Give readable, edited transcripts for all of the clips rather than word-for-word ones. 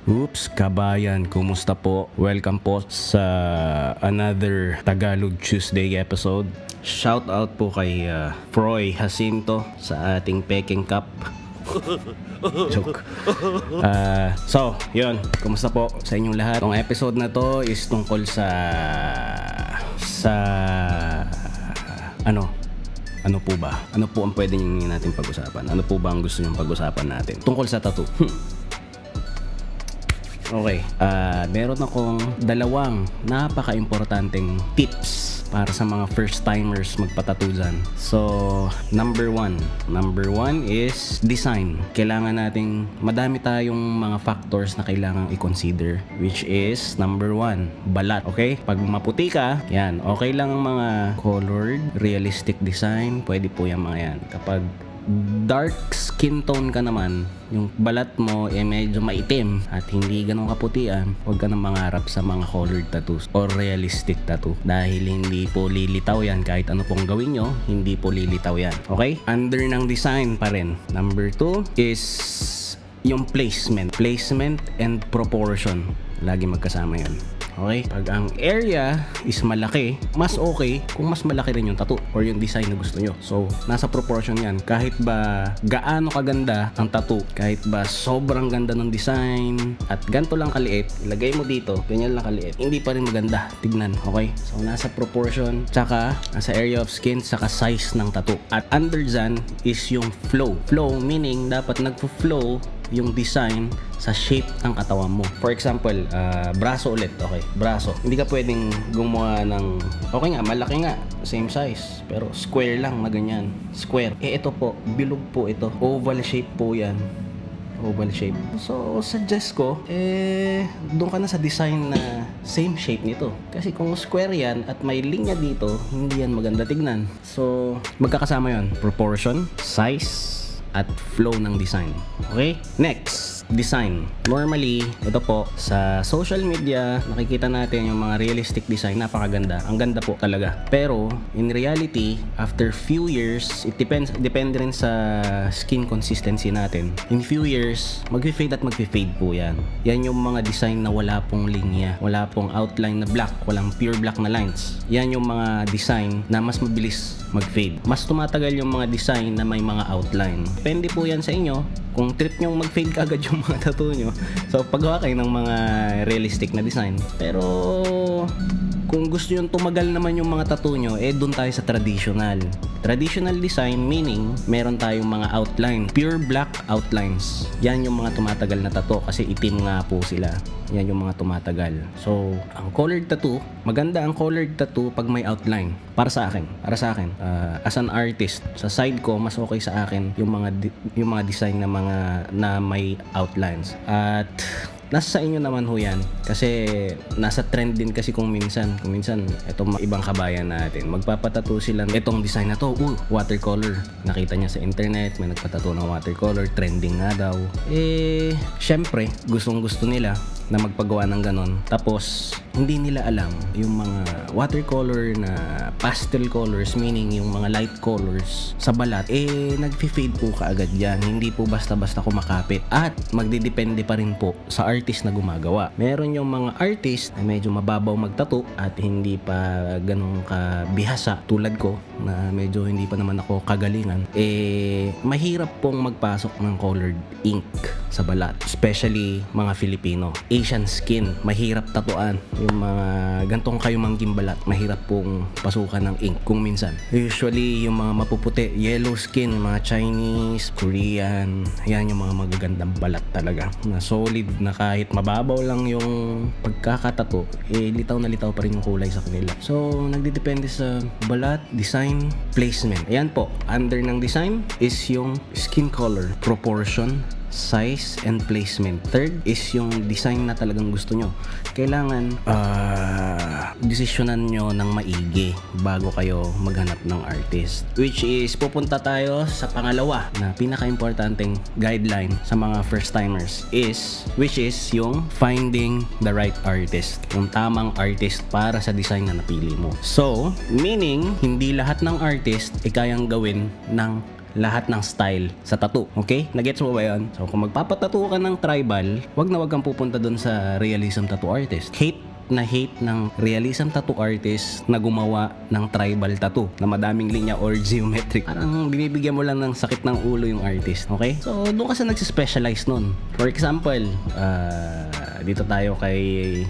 Oops, kabayan, kumusta po? Welcome po sa another Tagalog Tuesday episode. Shout out po kay Froy Jacinto sa ating Peking Cup. Joke. So, yun, kumusta po sa inyong lahat? Itong episode na to is tungkol sa ano po ba? Ano po ang pwede natin pag-usapan? Ano po ba ang gusto nyong pag-usapan natin? Tungkol sa tattoo. Okay, meron akong dalawang napaka-importanteng tips para sa mga first-timers magpatattoo dyan. So, number one is design. Kailangan nating, madami tayong mga factors na kailangan i-consider, which is number one, balat. Okay? Pag maputi ka, yan, okay lang ang mga colored, realistic design, pwede po yung mga yan. Kapag dark skin tone ka naman, yung balat mo medyo maitim at hindi ganun kaputian, huwag ka nang mangarap sa mga colored tattoos or realistic tattoo dahil hindi po lilitaw yan. Kahit ano pong gawin nyo, hindi po lilitaw yan. Okay? Under ng design pa rin. Number 2 is yung placement and proportion. Lagi magkasama yan. Okay? Pag ang area is malaki, mas okay kung mas malaki rin yung tattoo or yung design na gusto nyo. So, nasa proportion yan. Kahit ba gaano kaganda ang tattoo, kahit ba sobrang ganda ng design at ganito lang kaliit, ilagay mo dito, ganyan lang kaliit, hindi pa rin maganda tignan. Okay? So, nasa proportion, tsaka nasa area of skin, tsaka size ng tattoo. At under dyan is yung flow. Flow meaning dapat nagpo-flow yung design sa shape ng katawan mo. For example, braso ulit. Okay, braso. Hindi ka pwedeng gumawa ng, okay nga, malaki nga, same size, pero square lang na ganyan. Square. Ito po, bilog po ito. Oval shape po yan. Oval shape. So, suggest ko, doon ka na sa design na same shape nito. Kasi kung square yan at may linya dito, hindi yan maganda tignan. So, magkakasama yon. Proportion, size, at flow ng design. Okay? Next, design. Normally, ito po, sa social media, nakikita natin yung mga realistic design, napakaganda. Ang ganda po talaga. Pero, in reality, after few years, depende rin sa skin consistency natin. In few years, mag-fade at mag-fade po yan. Yan yung mga design na wala pong linya, wala pong outline na black, walang pure black na lines. Yan yung mga design na mas mabilis mag-fade. Mas tumatagal yung mga design na may mga outline. Depende po yan sa inyo kung trip nyong mag-fade kagad yung mga tattoo nyo. So, paggawa kayo ng mga realistic na design. Pero, kung gusto nyo tumagal naman yung mga tattoo nyo, doon tayo sa traditional. Traditional design meaning, meron tayong mga outline. Pure black outlines. Yan yung mga tumatagal na tattoo kasi itim nga po sila. Yan yung mga tumatagal. So, ang colored tattoo, maganda ang colored tattoo pag may outline. Para sa akin. As an artist, sa side ko, mas okay sa akin yung mga design na may outlines. At nasa sa inyo naman ho yan. Kasi nasa trend din kasi kung minsan itong ibang kabayan natin, magpapatattoo sila itong design na to, watercolor. Nakita niya sa internet, may nagpatattoo ng watercolor, trending nga daw. Syempre, gustong-gusto nila na magpagawa ng ganon. Tapos, hindi nila alam yung mga watercolor na pastel colors, meaning yung mga light colors sa balat, nag-fade po kaagad yan. Hindi po basta-basta kumakapit. At magdidepende pa rin po sa artist na gumagawa. Meron yung mga artist na medyo mababaw magtattoo at hindi pa ganun kabihasa tulad ko na medyo hindi pa naman ako kagalingan. Mahirap pong magpasok ng colored ink sa balat. Especially mga Filipino. Asian skin, mahirap tatuan. Yung mga gantong kayumangging balat, mahirap pong pasukan ng ink kung minsan. Usually, yung mga mapuputi, yellow skin, yung mga Chinese, Korean, yan yung mga magagandang balat talaga. Na solid, na kahit mababaw lang yung pagkakatato, litaw na litaw pa rin yung kulay sa kanila. So, nagdidepende sa balat, design, placement. Ayan po, under ng design is yung skin color, proportion, size and placement. Third is yung design na talagang gusto nyo. Kailangan desisyonan nyo ng maigi bago kayo maghanap ng artist. Which is, pupunta tayo sa pangalawa na pinaka-importanting guideline sa mga first-timers which is yung finding the right artist. Yung tamang artist para sa design na napili mo. So, meaning, hindi lahat ng artist kayang gawin ng lahat ng style sa tattoo. Okay? Nagets mo ba yun? So, kung magpapatattoo ka ng tribal, wag na wag kang pupunta dun sa realism tattoo artist. Hate ng realism tattoo artist na gumawa ng tribal tattoo na madaming linya or geometric. Parang binibigyan mo lang ng sakit ng ulo yung artist. Okay? So, doon ka sa nagsispecialize nun. For example, dito tayo kay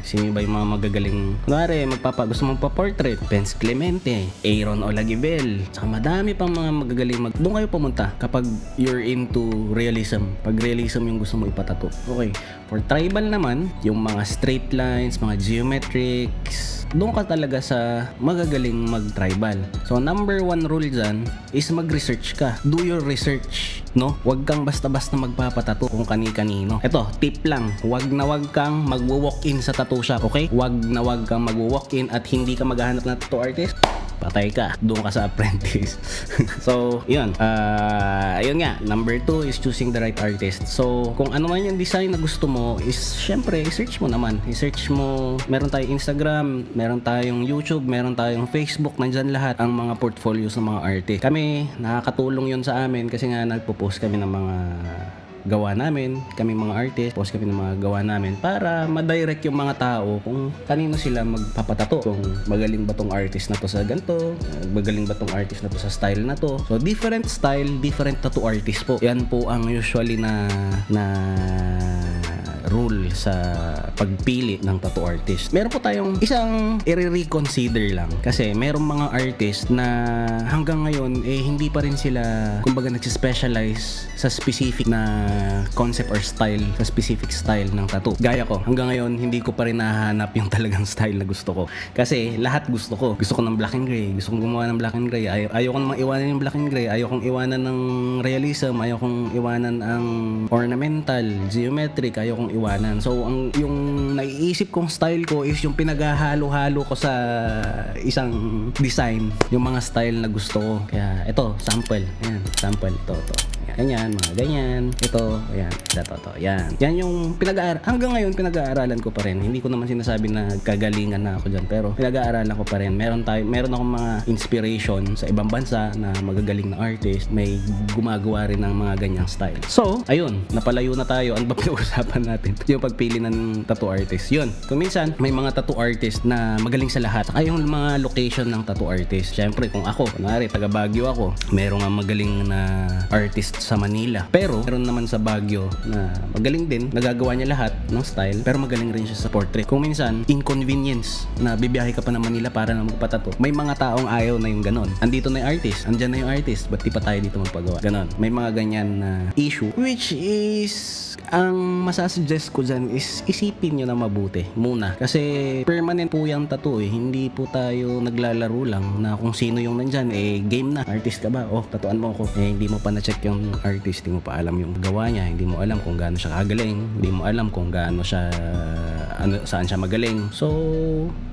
sino ba yung mga magagaling, kunwari gusto mong pa-portrait, Benz Clemente, Aaron Olagibel, saka madami pang mga magagaling doon kayo pumunta kapag you're into realism. Pag realism yung gusto mo ipatato. Okay. For tribal naman, yung mga straight lines, mga geometrics, doon ka talaga sa magagaling mag-tribal. So, number 1 rule dyan is mag-research ka. Do your research, no? Huwag kang basta-basta magpapatato kung kani-kanino. Ito, tip lang. Huwag na huwag kang mag-walk-in sa tattoo shop, okay? Huwag na huwag kang mag-walk-in at hindi ka maghahanap ng tattoo artist. Patay ka. Doon ka sa apprentice. So, yun. Ayun nga. Number 2 is choosing the right artist. So, kung ano man yung design na gusto mo is, syempre, i-search mo naman. I-search mo. Meron tayong Instagram, meron tayong YouTube, meron tayong Facebook. Nandyan lahat ang mga portfolios ng mga artist. Kami, nakakatulong yun sa amin kasi nga nagpo-post kami ng mga gawa namin, kami mga artist, post kami ng mga gawa namin para ma-direct yung mga tao kung kanino sila magpapatato. Kung magaling ba tong artist na to sa ganito, magaling ba tong artist na to sa style na to. So, different style, different tattoo artist po. Yan po ang usually na rule sa pagpili ng tattoo artist. Meron po tayong isang i-reconsider lang kasi merong mga artist na hanggang ngayon hindi pa rin sila kumbaga nagsispecialize sa specific na concept or style, sa specific style ng tattoo. Gaya ko, hanggang ngayon hindi ko pa rin nahanap yung talagang style na gusto ko. Kasi lahat gusto ko. Gusto ko ng black and gray. Gusto kong gumawa ng black and gray. Ayaw ko namang iwanan yung black and gray. Ayaw kong iwanan ng realism. Ayaw kong iwanan ang ornamental, geometric. Ayaw kong iwanan. So, yung naiisip kong style ko is yung pinaghahalo-halo ko sa isang design. Yung mga style na gusto ko. Kaya, ito, sample. Ayan, sample. Ito. Ganyan, mga ganyan. Ito, ayan. Ito. Yan. Yan yung hanggang ngayon, pinag-aaralan ko pa rin. Hindi ko naman sinasabi na kagalingan na ako dyan. Pero, pinag-aaralan ko pa rin. Meron akong mga inspiration sa ibang bansa na magagaling na artist. May gumagawa rin ng mga ganyang style. So, ayun. Napalayo na tayo. Ano ba pinag-usapan natin? Yung pagpili ng tattoo artist. Yun. Kung minsan, may mga tattoo artist na magaling sa lahat. Saka yung mga location ng tattoo artist. Siyempre, kung ako, kunwari, taga Baguio ako, meron nga magaling na artist sa Manila. Pero, meron naman sa Baguio na magaling din, nagagawa niya lahat ng style, pero magaling rin siya sa portrait. Kung minsan, inconvenience na bibiyahe ka pa ng Manila para na magpatato. May mga taong ayaw na yung ganon. Andito na yung artist, andyan na yung artist, ba't di pa tayo dito magpagawa? Ganon. May mga ganyan na issue, which is, ang masasuggest ko dyan is isipin nyo na mabuti muna. Kasi permanent po yung tattoo Hindi po tayo naglalaro lang na kung sino yung nandyan. Game na. Artist ka ba? Tatuan mo ako. Hindi mo pa na-check yung artist. Hindi mo pa alam yung gawa niya. Hindi mo alam kung gaano siya kagaling. Hindi mo alam kung gaano siya saan siya magaling. So,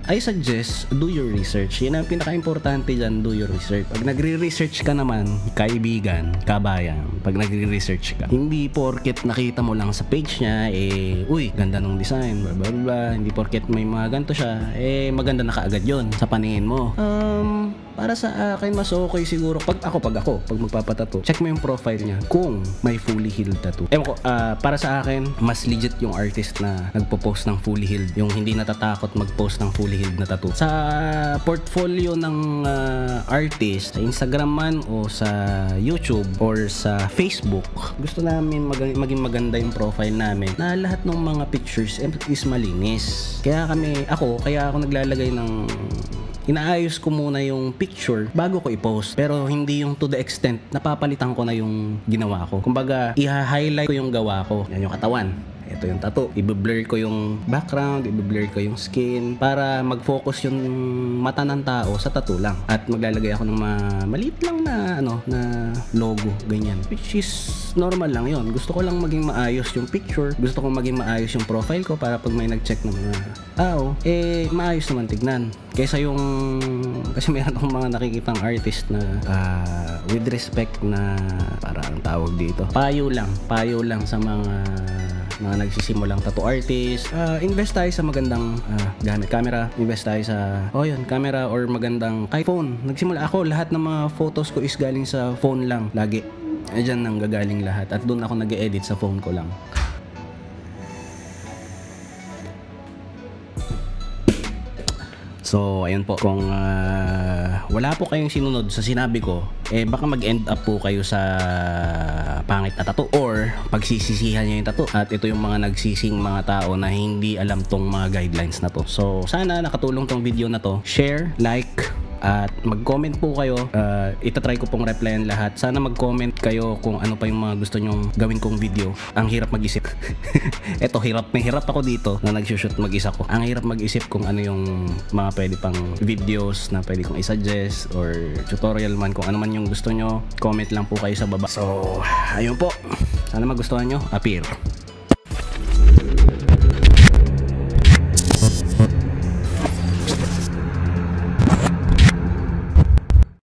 I suggest do your research. Yan ang pinaka-importante dyan, do your research. Pag nagre-research ka naman, kaibigan, kabayan, pag nagre-research ka, hindi porket nakita mo lang sa page niya, uy, ganda ng design, blah blah blah. Hindi porket may mga ganito siya, maganda na kaagad yon sa paningin mo. Para sa akin, mas okay siguro pag magpapatato, check mo yung profile niya kung may fully healed tattoo. Para sa akin, mas legit yung artist na nagpo-post ng fully healed, yung hindi natatakot mag-post ng fully healed na tattoo. Sa portfolio ng artist, sa Instagram man o sa YouTube or sa Facebook, gusto namin maging maganda yung profile namin na lahat ng mga pictures is malinis. Kaya ako naglalagay ng inaayos ko muna yung picture bago ko i-post. Pero hindi yung to the extent napapalitan ko na yung ginawa ko. Kumbaga, i-highlight ko yung gawa ko. Yan yung katawan. Ito yung tattoo. I-blur ko yung background, i-blur ko yung skin para mag-focus yung mata ng tao sa tattoo lang. At maglalagay ako ng maliit lang na logo, ganyan. Which is normal lang yon. Gusto ko lang maging maayos yung picture. Gusto ko maging maayos yung profile ko para pag may nag-check ng mga tao, maayos naman tignan. Kasi meron akong mga nakikitang artist na with respect na parang tawag dito. Payo lang sa mga nagsisimulang tattoo artist. Invest tayo sa magandang gamit camera. Invest tayo sa camera or magandang phone. Nagsimula ako, lahat ng mga photos ko is galing sa phone lang. Lagi Diyan nang gagaling lahat. At doon ako nag-edit sa phone ko lang. So, ayun po. Kung wala po kayong sinunod sa sinabi ko, baka mag-end up po kayo sa pangit na tattoo or pagsisisihan nyo yung tattoo. At ito yung mga nagsising mga tao na hindi alam tong mga guidelines na to. So, sana nakatulong tong video na to. Share, like, at mag-comment po kayo. Itatry ko pong replyan lahat. Sana mag-comment kayo kung ano pa yung mga gusto nyong gawin kong video. Ang hirap mag-isip. Eto, may hirap ako dito na nag-shoot mag-isa ko. Ang hirap mag-isip kung ano yung mga pwede pang videos na pwede kong i-suggest or tutorial man. Kung ano man yung gusto nyo, comment lang po kayo sa baba. So, ayun po. Sana magustuhan nyo. Appear.